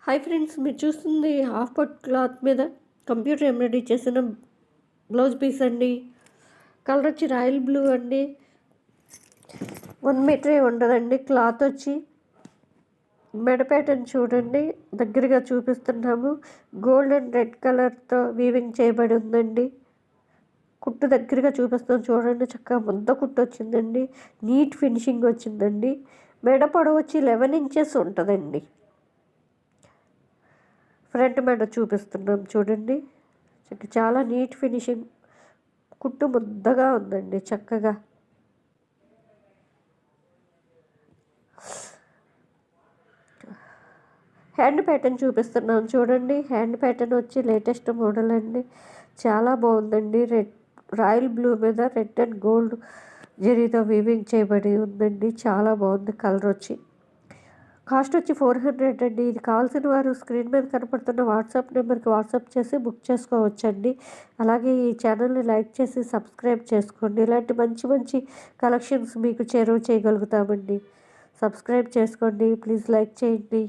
Hi friends, మీరు చూస్తుంది half పట్ క్లాత్ మీద కంప్యూటర్ ఎంబ్రాయిడరీ చేసిన బ్లౌజ్ పీస్ అండి. కలర్ వచ్చి రాయల్ బ్లూ అండి. 1 మీటరే ఉండదండి. క్లాత్ వచ్చి మెడ ప్యాటర్న్ చూడండి, దగ్గరగా చూపిస్తున్నాము. గోల్డ్ అండ్ రెడ్ కలర్తో వీవింగ్ చేయబడి ఉందండి. కుట్టు దగ్గరగా చూపిస్తాం చూడండి, చక్కగా ముద్ద కుట్టు వచ్చిందండి. నీట్ ఫినిషింగ్ వచ్చిందండి. మెడ పొడవు వచ్చి 11 ఇంచెస్ ఉంటుందండి. ఫ్రంట్ మెడ చూపిస్తున్నాం చూడండి, చాలా నీట్ ఫినిషింగ్. కుట్టు ముద్దగా ఉందండి చక్కగా. హ్యాండ్ ప్యాటర్న్ చూపిస్తున్నాం చూడండి. హ్యాండ్ ప్యాటర్న్ వచ్చి లేటెస్ట్ మోడల్ అండి. చాలా బాగుందండి. రాయల్ బ్లూ మీద రెడ్ అండ్ గోల్డ్ జరీతో వీవింగ్ చేయబడి ఉందండి. చాలా బాగుంది. కలర్ వచ్చి కాస్ట్ వచ్చి 400 అండి. ఇది కావాల్సిన వారు స్క్రీన్ మీద కనపడుతున్న వాట్సాప్ నెంబర్కి వాట్సాప్ చేసి బుక్ చేసుకోవచ్చండి. అలాగే ఈ ఛానల్ని లైక్ చేసి సబ్స్క్రైబ్ చేసుకోండి. ఇలాంటి మంచి మంచి కలెక్షన్స్ మీకు చేరువ చేయగలుగుతామండి. సబ్స్క్రైబ్ చేసుకోండి, ప్లీజ్ లైక్ చేయండి.